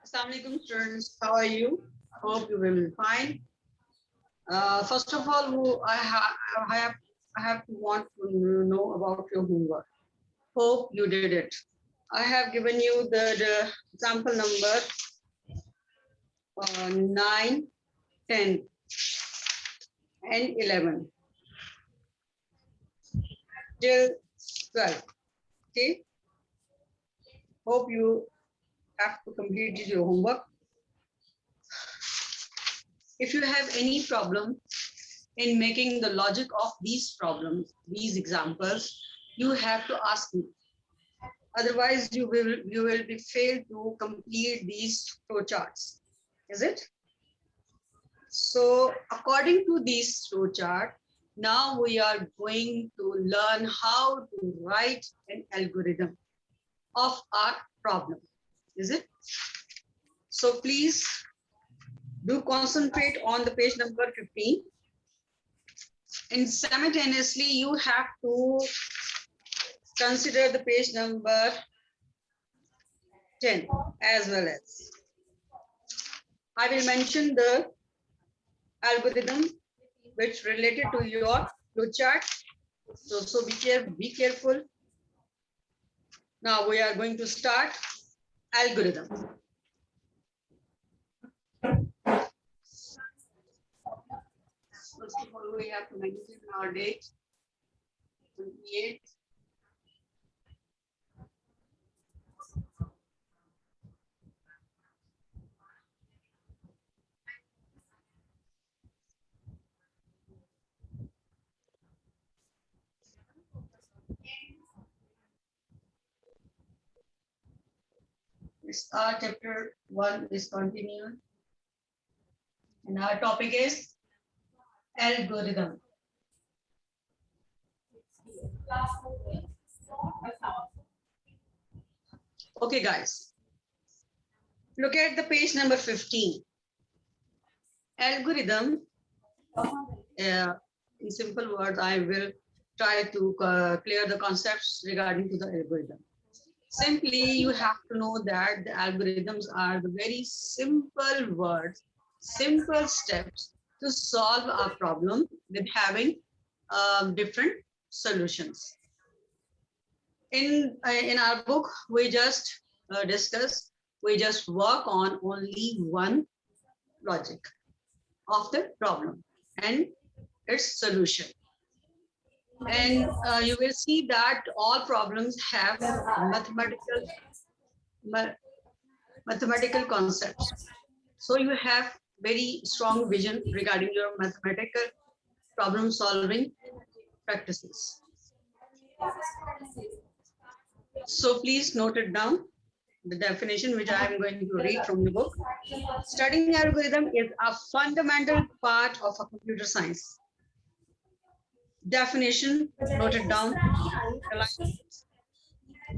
Assalamualaikum students, how are you? Hope you will be fine. First of all, I have to want to know about your homework. Hope you did it. I have given you the example number 9, 10, and 11 till 12. Okay. Hope you have to complete your homework. If you have any problem in making the logic of these problems, these examples, you have to ask me. Otherwise, you will be failed to complete these flowcharts. Is it? So according to this flowchart, now we are going to learn how to write an algorithm of our problem. Is it? So please do concentrate on the page number 15. And simultaneously, you have to consider the page number 10 as well as. I will mention the algorithm which related to your flowchart. So be careful. Now we are going to start algorithm. First of all, we have to mention our date, 28. Our chapter 1 is continued. And our topic is algorithm. Okay, guys. Look at the page number 15. Algorithm. In simple words, I will try to clear the concepts regarding to the algorithm. Simply, you have to know that the algorithms are the very simple words, simple steps to solve a problem with having different solutions. In our book, we just we just work on only one logic of the problem and its solution. And you will see that all problems have mathematical concepts. So you have very strong vision regarding your mathematical problem solving practices. So please note it down, the definition which I am going to read from the book. Studying algorithm is a fundamental part of a computer science. Definition noted down.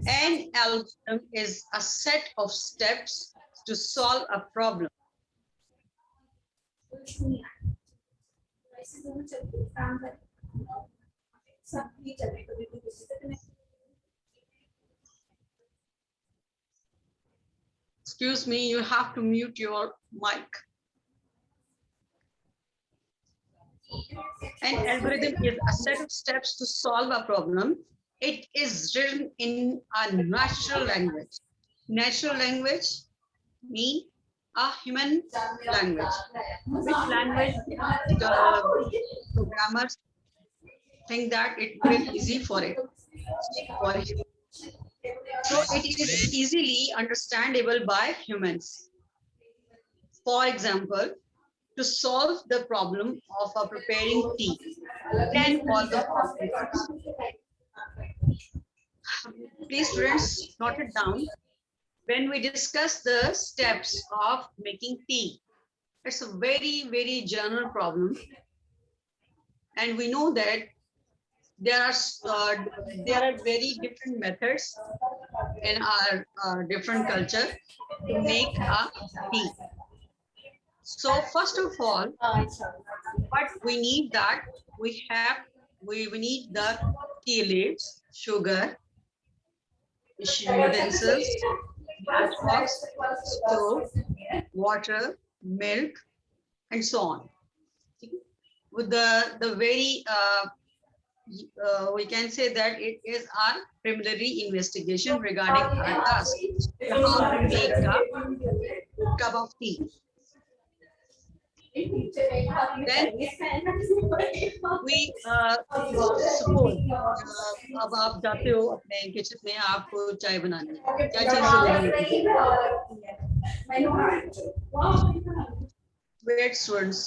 An algorithm is a set of steps to solve a problem. Excuse me, you have to mute your mic. An algorithm is a set of steps to solve a problem. It is written in a natural language. Natural language means a human language. Which language programmers think that it will be easy for it. So it is easily understandable by humans. For example, to solve the problem of preparing tea, can follow. Please, students, note it down. When we discuss the steps of making tea, it's a very, very general problem. And we know that there are very different methods in our different culture to make a tea. So first of all, what we need that we have we need the tea leaves, sugar, utensils, matchbox, stove, water, milk, and so on. With the very we can say that it is our preliminary investigation regarding our task, how to make a cup of tea. Then we suppose अब आप जाते हो अपने kitchen में, आपको चाय बनानी है, क्या चीज जरूरी है? Wait, students.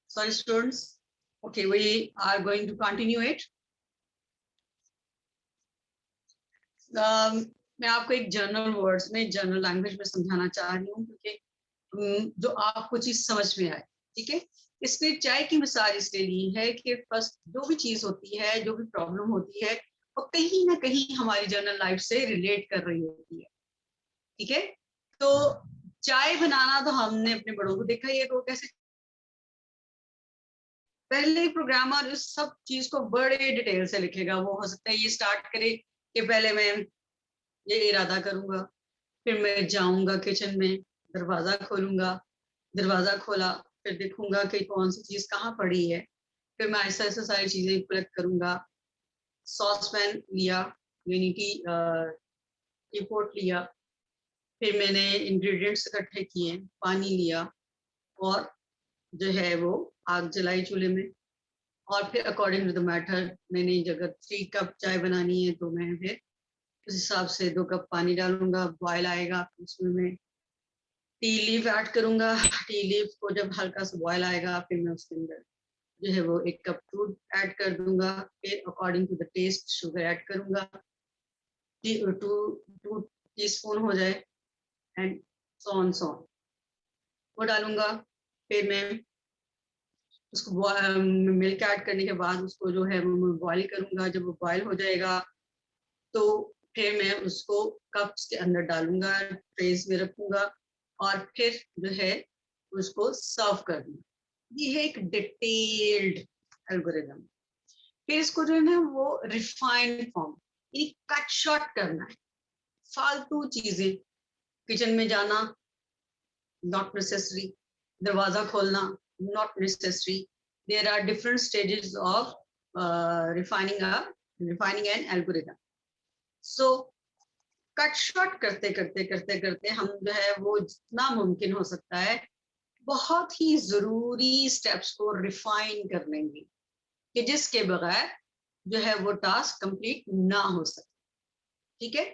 Sorry, students. Okay, we are going to continue it. मैं आपको एक जनरल वर्ड्स में, जनरल लैंग्वेज में समझाना चाह रही हूँ, क्योंकि जो आपको चीज समझ में आए, ठीक है। इसने चाय की मिसाल इसलिए ली है कि फर्स्ट जो भी चीज होती है, जो भी प्रॉब्लम होती है, वो कहीं ना कहीं हमारी जनरल लाइफ से रिलेट कर रही होती है, ठीक है। तो चाय बनाना तो हमने अपने बड़ों को देखा ही है, तो कैसे पहले प्रोग्रामर इस सब चीज को बड़े डिटेल से लिखेगा। वो हो सकता है ये स्टार्ट करे कि पहले मैं ये इरादा करूंगा, फिर मैं जाऊंगा किचन में, दरवाजा खोलूंगा, दरवाजा खोला, फिर देखूंगा कि कौन सी चीज कहाँ पड़ी है, फिर मैं ऐसा ऐसा सारी चीजें कलेक्ट करूंगा। सॉस पैन लिया, यानी कि पोट लिया, फिर मैंने इंग्रेडिएंट्स इकट्ठे किए, पानी लिया, और जो है वो आग जलाई चूल्हे में, और फिर अकॉर्डिंग टू द मैटर मैंने अगर 3 कप चाय बनानी है तो मैं फिर उस हिसाब से 2 कप पानी डालूंगा, बॉयल आएगा, उसमें मैं टी लीफ ऐड करूंगा। टी लीफ को जब हल्का सा बॉयल आएगा, फिर मैं उसके अंदर जो है वो 1 कप दूध ऐड कर दूंगा, फिर according to the taste sugar add करूंगा, 2 टीस्पून हो जाए, एंड सो ऑन वो डालूंगा। फिर मैं उसको मिल्क ऐड करने के बाद उसको जो है वो बॉयल करूंगा। जब वो बॉयल हो जाएगा तो फिर मैं उसको कप्स के अंदर डालूंगा, ट्रेस में रखूंगा, और फिर जो है उसको सर्व कर दूंगा। ये है एक डिटेल्ड एल्गोरिथम। फिर इसको जो है ना वो रिफाइंड फॉर्म, ये कट शॉर्ट करना है। फालतू चीजें, किचन में जाना नॉट नेसेसरी, दरवाजा खोलना not necessary. There are different stages of refining an algorithm. So cut short करते करते करते करते हम जो है वो जितना मुमकिन हो सकता है बहुत ही जरूरी स्टेप्स को रिफाइन कर लेंगे, कि जिसके बगैर जो है वो टास्क कंप्लीट ना हो सके, ठीक है।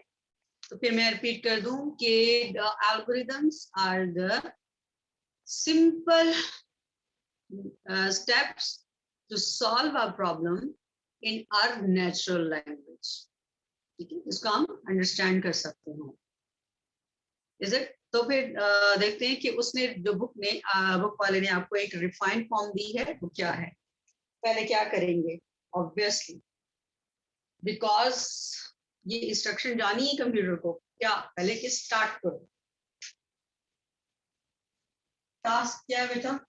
तो फिर मैं रिपीट कर दूं कि the algorithms are the simple steps to solve a problem in our natural language, ठीक है, इसको हम अंडरस्टैंड कर सकते हैं। Is it? तो फिर देखते हैं कि उसने जो बुक वाले ने आपको एक रिफाइंड फॉर्म दी है, वो क्या है। पहले क्या करेंगे, ऑब्वियसली बिकॉज ये इंस्ट्रक्शन जानी है कंप्यूटर को, क्या पहले कि स्टार्ट करो। टास्क क्या है बेटा?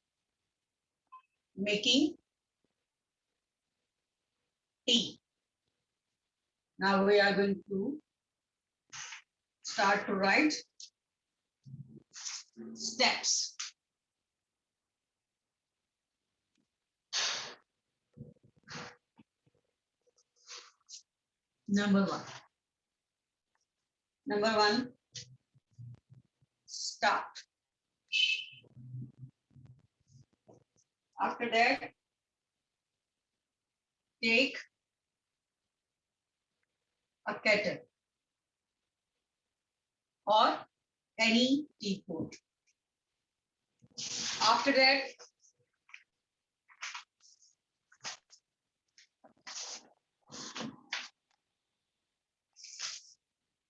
Making tea. Now we are going to start to write steps. Number one, start. After that, take a kettle or any teapot. After that,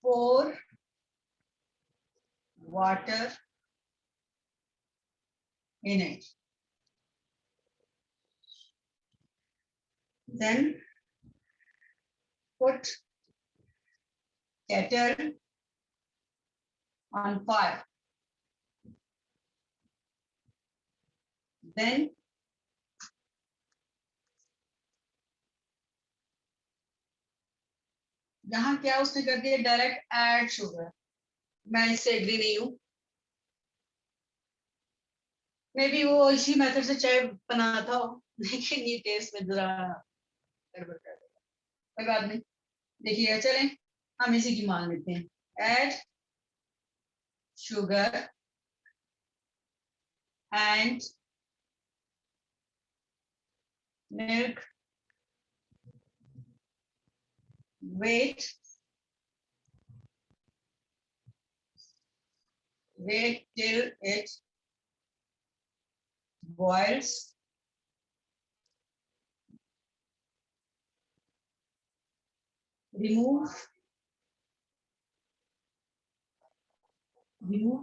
pour water in it. Then put kettle on fire. Then यहाँ क्या उसने कर दिया, direct add sugar. मैं इससे agree नहीं हूँ. May be वो इसी मेथड से चाय बनाता हो, लेकिन ये टेस्ट में जरा गड़बड़ कर देगा. कोई बात नहीं, देखिए चलें हम इसी की मान लेते हैं. Add sugar and milk, wait till it boils. Remove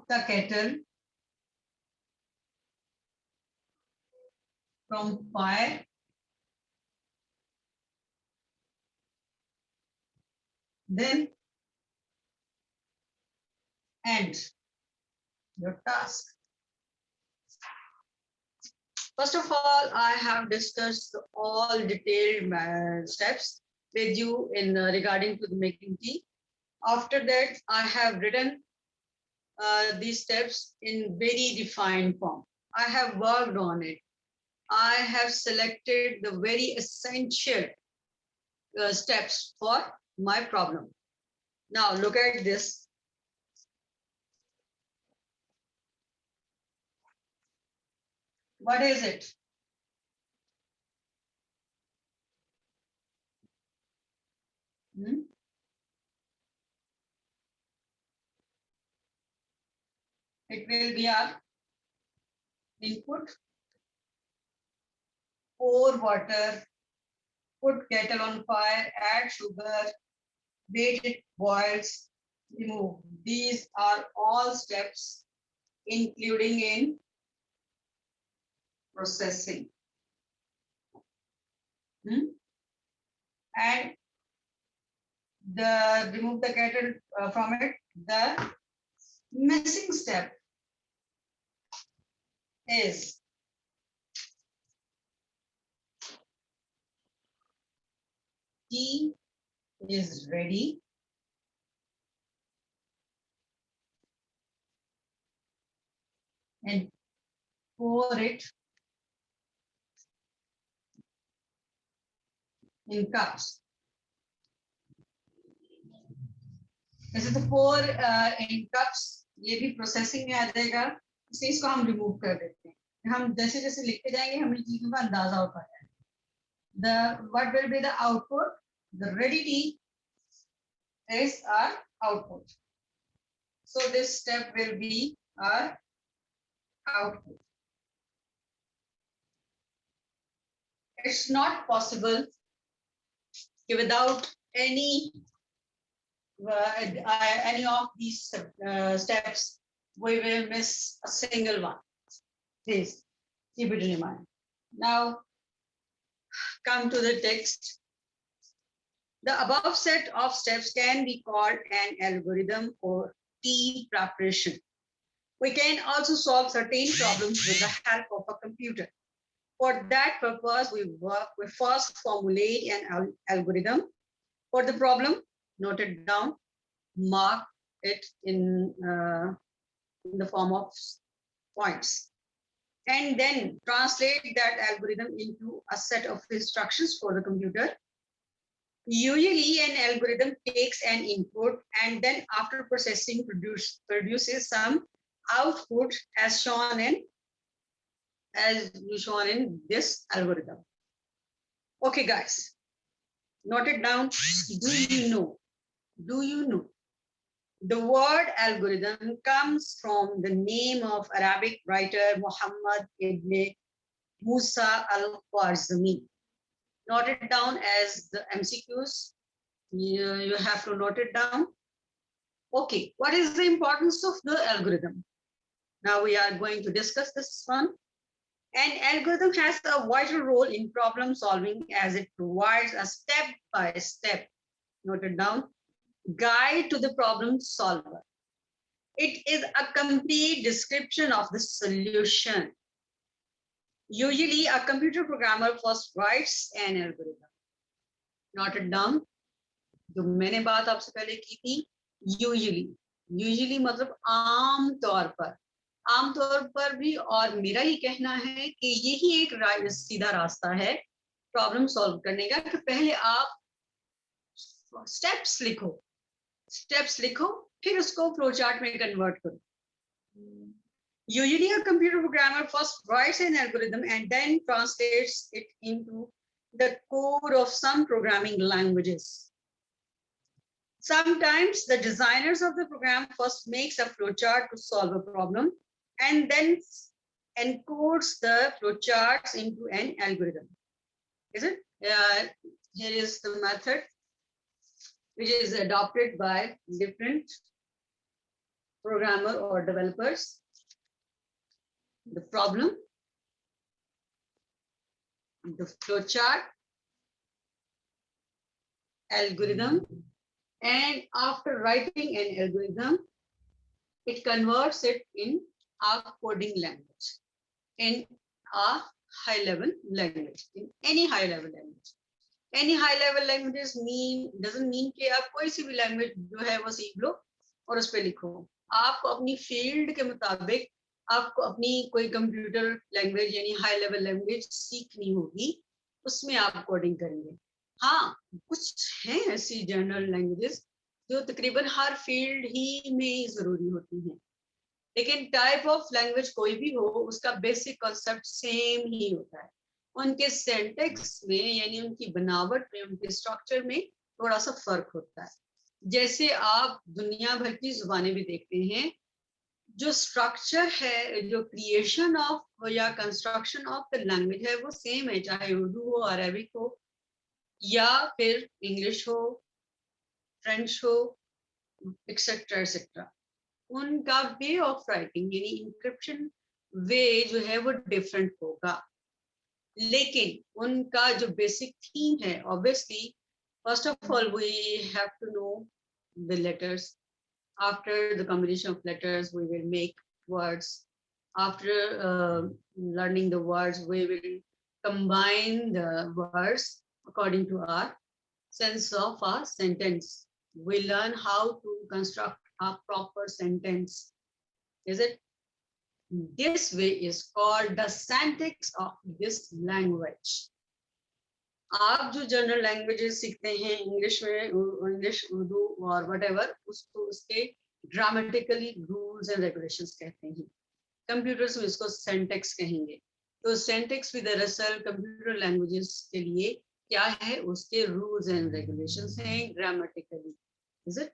the kettle from fire. Then end your task. First of all, I have discussed all detailed steps with you in regarding to the making tea. After that, I have written these steps in very defined form. I have worked on it. I have selected the very essential steps for my problem. Now look at this. What is it? It will be our input. Pour water, put kettle on fire, add sugar, wait it boils, remove. These are all steps including in processing. And the remove the kettle from it. The missing step is tea is ready. And pour it in cups. जैसे तो pour in cups, ये भी processing में आ जाएगा. इसे इसको हम remove कर देते हैं. हम जैसे जैसे लिखते जाएंगे हमें चीजों का अंदाजा होता है. The what will be the output? The ready tea is our output. So this step will be our output. It's not possible without any of these steps we will miss a single one. Please keep it in mind. Now come to the text. The above set of steps can be called an algorithm or tea preparation. We can also solve certain problems with the help of a computer. For that purpose, we first formulate an algorithm for the problem, note it down, mark it in the form of points, and then translate that algorithm into a set of instructions for the computer. Usually an algorithm takes an input and then after processing produces some output as shown in this algorithm. Okay guys, note it down. Do you know the word algorithm comes from the name of Arabic writer Muhammad ibn Musa al-Khwarizmi. Note it down as the MCQs. You have to note it down. Okay, what is the importance of the algorithm? Now we are going to discuss this one. An algorithm has a vital role in problem solving as it provides a step-by-step, note it down, guide to the problem solver. It is a complete description of the solution. Usually, a computer programmer first writes an algorithm. Note it down. जो मैंने बात आपसे पहले की थी, usually मतलब आमतौर पर भी, और मेरा ये कहना है कि यही एक सीधा रास्ता है प्रॉब्लम सॉल्व करने का, कि पहले आप स्टेप्स लिखो, फिर उसको फ्लो चार्ट में कन्वर्ट करो. Usually, a computer programmer first writes an algorithm and then translates it into the code of some programming languages. Sometimes the designers of the program first makes a flowchart to solve a problem and then encodes the flowcharts into an algorithm. Is it? Here is the method which is adopted by different programmer or developers. The problem, the flowchart, algorithm, and after writing an algorithm, it converts it in a coding language, in a high-level language, in any high-level language. Any high-level languages doesn't mean कि आप कोई सी भी language जो है वो सीख लो और उस पे लिखो. आपको अपनी फील्ड के मुताबिक आपको अपनी कोई कंप्यूटर लैंग्वेज यानी हाई लेवल लैंग्वेज सीखनी होगी, उसमें आप कोडिंग करेंगे. हाँ, कुछ हैं ऐसी जनरल लैंग्वेजेस जो तकरीबन हर फील्ड ही में जरूरी होती हैं, लेकिन टाइप ऑफ लैंग्वेज कोई भी हो, उसका बेसिक कॉन्सेप्ट सेम ही होता है. उनके सिंटैक्स में यानी उनकी बनावट में, उनके स्ट्रक्चर में थोड़ा सा फर्क होता है. जैसे आप दुनिया भर की जुबानें भी देखते हैं, जो स्ट्रक्चर है, जो क्रिएशन ऑफ या कंस्ट्रक्शन ऑफ द लैंग्वेज है वो सेम है, चाहे उर्दू हो, अरबिक हो, या फिर इंग्लिश हो, फ्रेंच हो, एक्सेट्रा एक्सेट्रा. उनका वे ऑफ राइटिंग यानी इंक्रिप्शन वे जो है वो डिफरेंट होगा, लेकिन उनका जो बेसिक थीम है, obviously first of all we have to know the letters. After the combination of letters, we will make words. After learning the words, we will combine the words according to our sense of a sentence. We learn how to construct a proper sentence. Is it? This way is called the syntax of this language. आप जो general languages सीखते हैं English में, English, Urdu और whatever, उसको उसके grammatically rules and regulations कहते हैं. कंप्यूटर्स में इसको सिंटैक्स कहेंगे. तो सिंटैक्स भी दरअसल कंप्यूटर लैंग्वेजेस के लिए क्या है, उसके रूल्स एंड रेगुलेशंस हैं ग्रामेटिकली. Is it?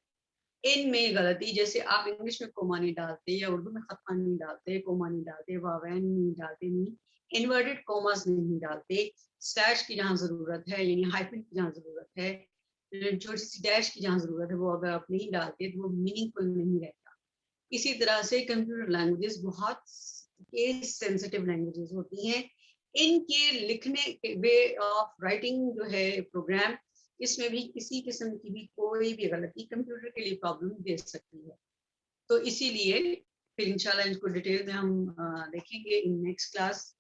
इनमें गलती, जैसे आप इंग्लिश में कोमा नहीं डालते या उर्दू में खत्मा नहीं डालते, कोमा नहीं डालते, वावैन नहीं डालते, नहीं इन्वर्टेड कोमास नहीं डालते, स्लैश की जहाँ जरूरत है यानी हाइफन की जहाँ जरूरत है, छोटी सी डैश की जहाँ जरूरत है, वो अगर आप नहीं डालते तो वो मीनिंगफुल नहीं रहता. इसी तरह से कंप्यूटर लैंग्वेजेस बहुत केस सेंसिटिव लैंग्वेजेस होती हैं. इनके लिखने के वे ऑफ राइटिंग जो है प्रोग्राम, इसमें भी किसी किस्म की भी कोई भी गलती कंप्यूटर के लिए प्रॉब्लम दे सकती है. तो इसीलिए फिर इंशाल्लाह इनको डिटेल में हम देखेंगे इन नेक्स्ट क्लास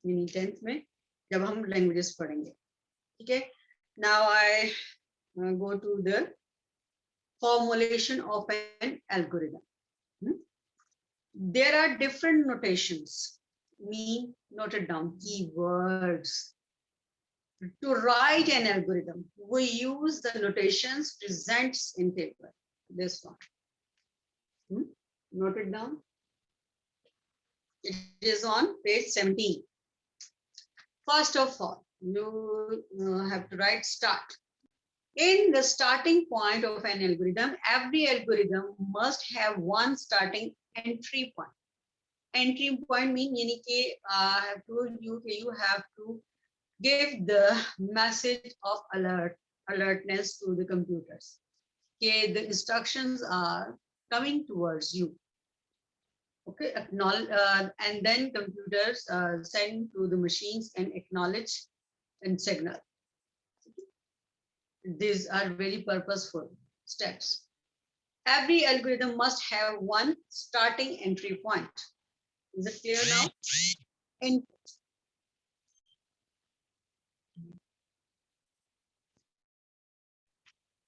यानी 10th में, जब हम लैंग्वेजेस पढ़ेंगे. ठीक है. Now I go to the formulation of an algorithm. There are different notations. Note it down. Keywords. To write an algorithm, we use the notations presents in table. This one. Note it down. It is on page 17. First of all, you have to write start. In the starting point of an algorithm, every algorithm must have one starting entry point. Entry point means yani ki I have told you that you have to give the message of alertness to the computers. Okay, the instructions are coming towards you. Okay, and then computers send to the machines and acknowledge and signal. These are very purposeful. steps. Every algorithm must have one starting entry point. Is it clear now? Input.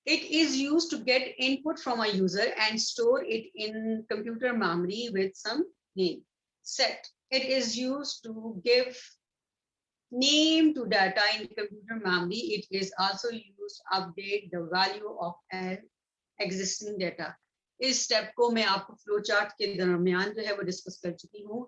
It is used to get input from a user and store it in computer memory with some name. Set. It is used to give name to data in computer memory. It is also used to update the value of an existing data. इस step को मैं आपको flow chart के दरमियान जो है वो discuss कर चुकी हूँ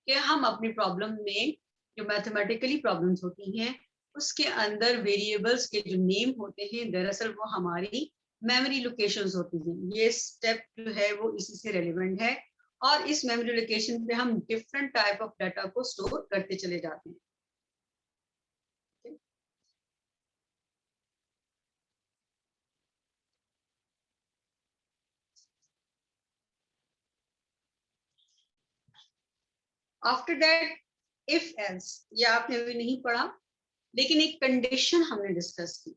कि हम अपनी प्रॉब्लम में जो मैथमेटिकली प्रॉब्लम्स होती हैं उसके अंदर वेरिएबल्स के जो नेम होते हैं दरअसल वो हमारी मेमोरी लोकेशंस होती हैं। ये स्टेप जो है वो इसी से रेलेवेंट है और इस मेमोरी लोकेशन पे हम डिफरेंट टाइप ऑफ डाटा को स्टोर करते चले जाते हैं। आफ्टर दैट इफ एल्स, ये आपने अभी नहीं पढ़ा लेकिन एक कंडीशन हमने डिस्कस की।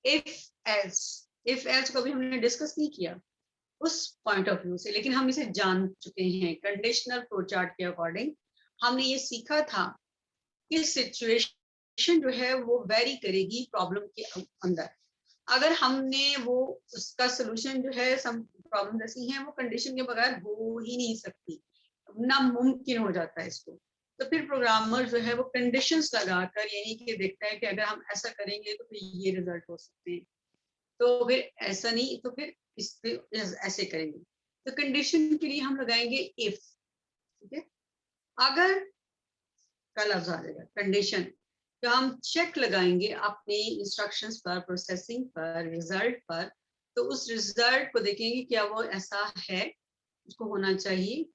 इफ एल्स को भी हमने डिस्कस नहीं किया उस पॉइंट ऑफ व्यू से, लेकिन हम इसे जान चुके हैं। कंडीशनल फ्लो चार्ट के अकॉर्डिंग हमने ये सीखा था कि सिचुएशन जो है वो वेरी करेगी प्रॉब्लम के अंदर। अगर हमने वो उसका सोल्यूशन जो है सम प्रॉब्लम ऐसी हैं वो कंडीशन के बगैर हो ही नहीं सकती, नामुमकिन हो जाता है इसको। तो फिर प्रोग्रामर जो है वो कंडीशंस लगाकर यानी कि देखता है कि अगर हम ऐसा करेंगे तो फिर ये रिजल्ट हो सकते हैं, तो फिर ऐसा नहीं तो फिर इस पे ऐसे करेंगे। तो कंडीशन के लिए हम लगाएंगे इफ। ठीक है, अगर का लफ्ज आ जाएगा कंडीशन, तो हम चेक लगाएंगे अपने इंस्ट्रक्शंस पर, प्रोसेसिंग पर, रिजल्ट पर। तो उस रिजल्ट को देखेंगे क्या वो ऐसा है उसको होना चाहिए।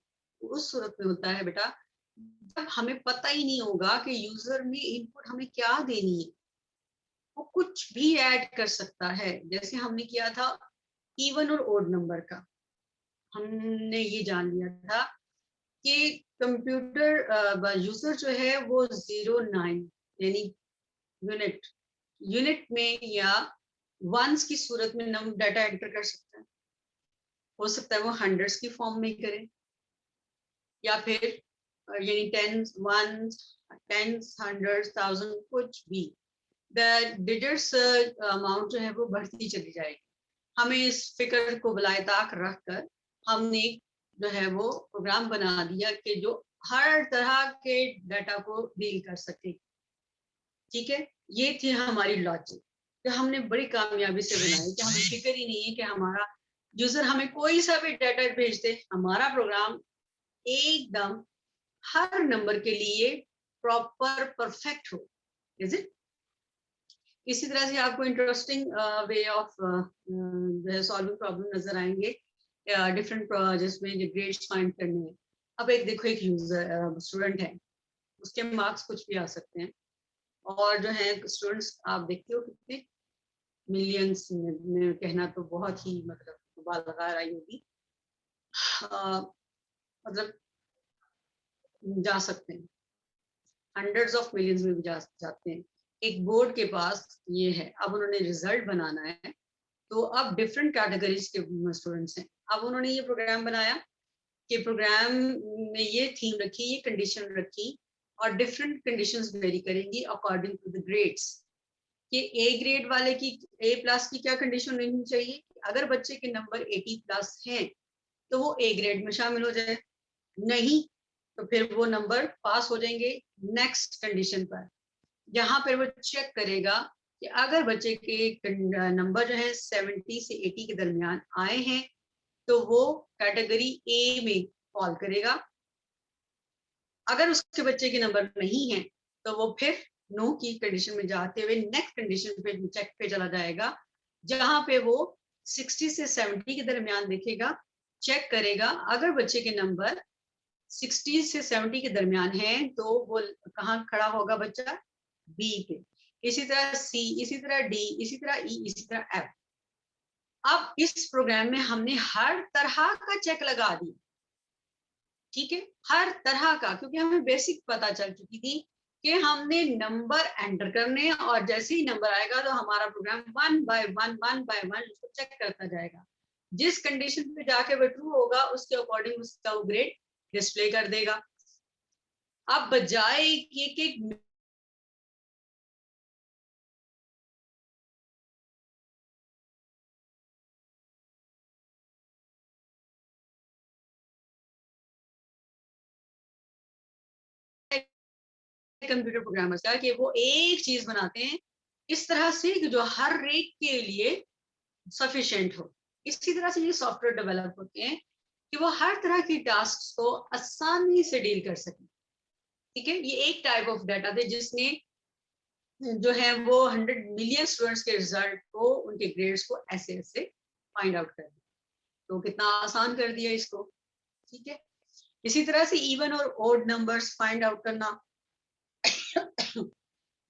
उस सूरत में होता है बेटा जब हमें पता ही नहीं होगा कि यूजर में इनपुट हमें क्या देनी है, वो कुछ भी ऐड कर सकता है। जैसे हमने किया था इवन और ओड नंबर का, हमने ये जान लिया था कि कंप्यूटर यूजर जो है वो 09 यानी यूनिट में या वंस की सूरत में डाटा एंटर कर सकता है। हो सकता है वो हंड्रेड्स की फॉर्म में करे या फिर यानी tens, ones, tens, hundreds, thousand, कुछ भी डिजिट्स अमाउंट जो है वो बढ़ती चली जाएगी। हमें इस फिक्र को बुलाए ताक रखकर हमने जो है वो प्रोग्राम बना दिया कि जो हर तरह के डाटा को डील कर सके। ठीक है, ये थी हमारी लॉजिक जो हमने बड़ी कामयाबी से बनाई कि हमें फिक्र ही नहीं है कि हमारा यूजर हमें कोई सा भी डाटा भेज दे, हमारा प्रोग्राम एकदम हर नंबर के लिए प्रॉपर परफेक्ट हो। Is it? इसी तरह से आपको interesting way of solving problem नजर आएंगे डिफरेंट जिसमें जो ग्रेड्स फाइंड करने हैं। अब एक देखो, एक यूजर स्टूडेंट है, उसके मार्क्स कुछ भी आ सकते हैं और जो है स्टूडेंट्स आप देखते हो कितने मिलियंस में कहना तो बहुत ही मतलब बात लगा रही होगी, मतलब जा सकते हैं हंड्रेड्स ऑफ मिलियंस में भी जाते हैं। एक बोर्ड के पास ये है, अब उन्होंने रिजल्ट बनाना है, तो अब डिफरेंट कैटेगरीज के स्टूडेंट्स हैं। अब उन्होंने ये प्रोग्राम बनाया कि प्रोग्राम में ये थीम रखी, ये कंडीशन रखी और डिफरेंट कंडीशंस वेरी करेंगी अकॉर्डिंग टू द ग्रेड्स। कि ए ग्रेड वाले की A+ की क्या कंडीशन रहनी चाहिए, अगर बच्चे के नंबर 80+ हैं तो वो A ग्रेड में शामिल हो जाए, नहीं तो फिर वो नंबर पास हो जाएंगे नेक्स्ट कंडीशन पर। यहाँ पर वो चेक करेगा कि अगर बच्चे के नंबर जो है 70 से 80 के दरमियान आए हैं तो वो कैटेगरी ए में फॉल करेगा। अगर उसके बच्चे के नंबर नहीं है तो वो फिर नो की कंडीशन में जाते हुए नेक्स्ट कंडीशन पे चेक पे चला जाएगा, जहां पे वो 60 से 70 के दरमियान देखेगा, चेक करेगा। अगर बच्चे के नंबर 60 से 70 के दरमियान है तो वो कहाँ खड़ा होगा बच्चा, बी पे। इसी तरह सी, इसी तरह डी, इसी तरह ई, इसी तरह एफ। अब इस प्रोग्राम में हमने हर तरह का चेक लगा दिया, ठीक है, हर तरह का, क्योंकि हमें बेसिक पता चल चुकी थी कि हमने नंबर एंटर करने और जैसे ही नंबर आएगा तो हमारा प्रोग्राम वन बाय वन उसको चेक करता जाएगा। जिस कंडीशन पे जाके वो ट्रू होगा उसके अकॉर्डिंग उसका वो ग्रेड डिस्प्ले कर देगा। अब बजाय एक कंप्यूटर प्रोग्रामर्स का कि वो एक चीज बनाते हैं इस तरह से कि जो हर एक के लिए सफिशिएंट हो। इसी तरह से ये सॉफ्टवेयर डेवलप होते हैं कि वो हर तरह की टास्क को आसानी से डील कर सके। ठीक है, ये एक टाइप ऑफ डाटा थे जिसने जो है वो 100 मिलियन स्टूडेंट्स के रिजल्ट को, उनके ग्रेड्स को ऐसे ऐसे फाइंड आउट कर दिया। तो कितना आसान कर दिया इसको। ठीक है, इसी तरह से इवन और ओड नंबर्स फाइंड आउट करना,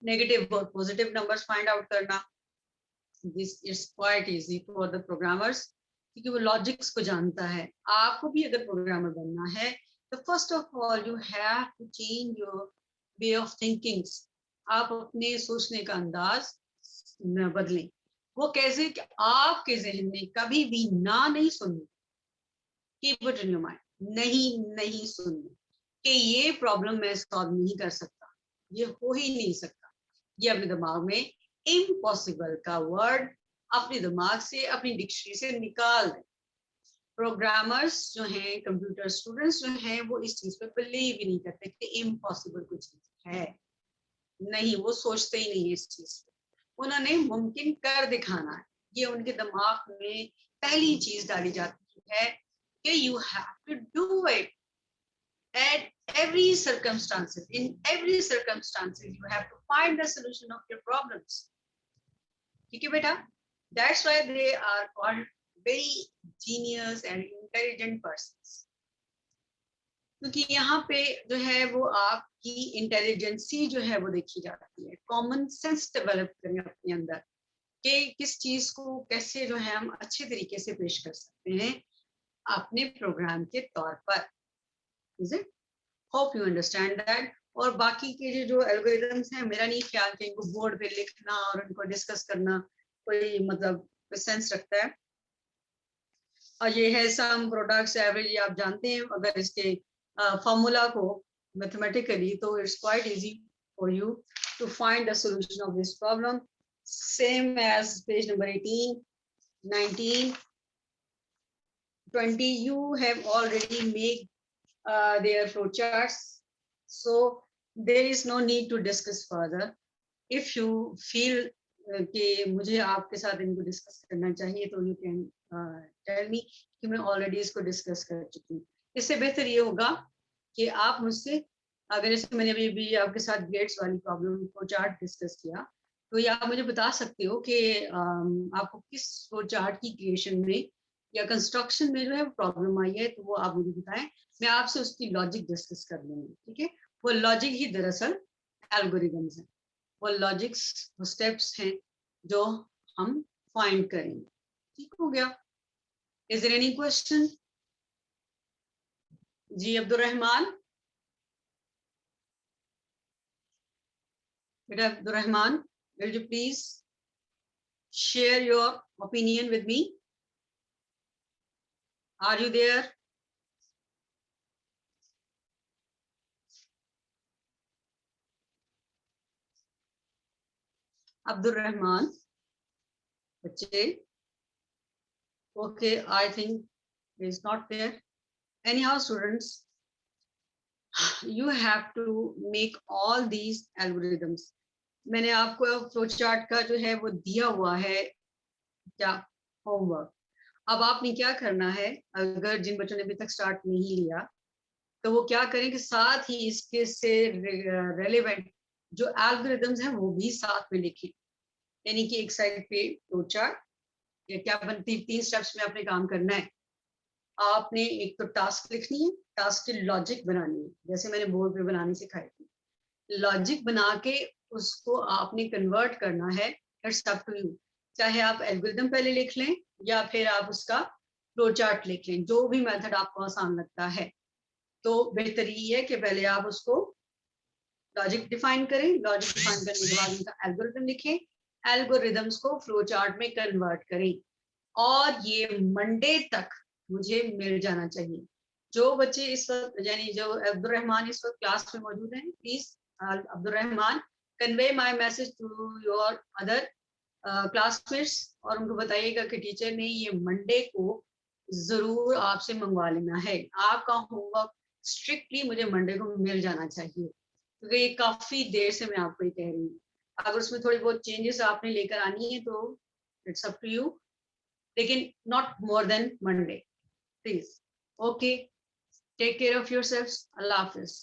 नेगेटिव और पॉजिटिव नंबर्स फाइंड आउट करना, this is quite easy for the programmers क्योंकि वो लॉजिक्स को जानता है। आपको भी अगर प्रोग्रामर बनना है तो first of all you have to change your way of thinking. आप अपने सोचने का अंदाज न बदलें। वो कैसे कि आपके जहन में कभी भी ना नहीं सुनना, keep it in your mind, नहीं सुनना कि ये प्रॉब्लम मैं सॉल्व नहीं कर सकता, ये हो ही नहीं सकता। ये अपने दिमाग में इम्पॉसिबल का वर्ड अपने दिमाग से, अपनी डिक्शनरी से निकाल दें। प्रोग्रामर्स जो हैं, कंप्यूटर स्टूडेंट्स जो हैं, वो इस चीज पे बिलीव ही नहीं करते कि इम्पॉसिबल कुछ है। नहीं, वो सोचते ही नहीं है इस चीज पे। उन्होंने मुमकिन कर दिखाना है, ये उनके दिमाग में पहली चीज डाली जाती है कि you have to do it at every circumstances. In every circumstances, you have to find the solution of your problems. ठीक है बेटा? That's why they are called very genius and intelligent persons. क्योंकि यहाँ पे जो है वो आपकी इंटेलिजेंसी जो है वो देखी जाती है। कॉमन सेंस डेवलप करें अपने अंदर कि किस चीज को कैसे जो है हम अच्छे तरीके से पेश कर सकते हैं अपने प्रोग्राम के तौर पर। Is it? Hope you understand that. और बाकी के जो एल्गोरिथम्स हैं, मेरा नहीं ख्याल कि इनको बोर्ड पे लिखना और उनको डिस्कस करना कोई मतलब सेंस रखता है। और ये है सम प्रोडक्ट्स एवरेज, आप जानते हैं अगर इसके फॉर्मूला को मैथमेटिकली, तो it's quite easy for you to find the solution of this problem. Same as page number 18, 19, 20 you have already made their flowcharts, so there is no need to discuss further. If you feel कि मुझे आपके साथ इनको discuss करना चाहिए तो you can tell me कि मैं ऑलरेडी इसको डिस्कस कर चुकी हूँ। इससे बेहतर ये होगा कि आप मुझसे, अगर जैसे मैंने अभी आपके साथ ग्रेड्स वाली प्रॉब्लम को चार्ट डिस्कस किया, तो ये आप मुझे बता सकते हो कि आपको किस फ्लो चार्ट की क्रिएशन में या कंस्ट्रक्शन में जो है प्रॉब्लम आई है, तो वो आप मुझे बताएं, मैं आपसे उसकी लॉजिक डिस्कस कर लूंगी। ठीक है, वो लॉजिक ही दरअसल एल्गोरिथम्स हैं, वो लॉजिक्स, वो स्टेप्स हैं जो हम फाइंड करेंगे। ठीक हो गया? Is there any question? जी अब्दुल रहमान, बेटा Abdul Rahman, will you please share your opinion with me? Are you there? Abdul Rahman, बच्चे, okay, I think he is not there. Anyhow, students, you have to make all these algorithms. मैंने आपको flow chart का जो है वो दिया हुआ है क्या होमवर्क। अब आपने क्या करना है, अगर जिन बच्चों ने अभी तक स्टार्ट नहीं लिया तो वो क्या करें कि साथ ही इसके से रेलेवेंट जो एल्गोरिथम्स हैं वो भी साथ में लिखें। यानी कि एक साइड पे फ्लो चार्ट, क्या बनती 3 स्टेप्स में आपने काम करना है। आपने एक तो टास्क लिखनी है, टास्क की लॉजिक बनानी है, जैसे मैंने बोर्ड पे बनानी सिखाई थी। लॉजिक बना के उसको आपने कन्वर्ट करना है। इट्स अप टू यू, चाहे आप एल्गोरिथम पहले लिख लें या फिर आप उसका फ्लो चार्ट लिख लें, जो भी मेथड आपको आसान लगता है। तो बेहतर ये है कि पहले आप उसको लॉजिक डिफाइन करें, लॉजिक डिफाइन करने के बाद उनका एल्गोरिथम लिखें, एल्गोरिथम्स को फ्लो चार्ट में कन्वर्ट करें, और ये मंडे तक मुझे मिल जाना चाहिए। जो बच्चे इस वक्त यानी जो अब्दुल रहमान इस वक्त क्लास में मौजूद हैं, please Abdul Rahman convey my message to your other classmates, और उनको बताइएगा कि टीचर ने ये मंडे को जरूर आपसे मंगवा लेना है। आपका होमवर्क स्ट्रिक्टली मुझे मंडे को मिल जाना चाहिए, क्योंकि ये काफी देर से मैं आपको ये कह रही हूँ। अगर उसमें थोड़ी बहुत चेंजेस आपने लेकर आनी है तो इट्स अप टू यू, लेकिन not more than Monday please. Okay, take care of yourselves. अल्लाह हाफिज।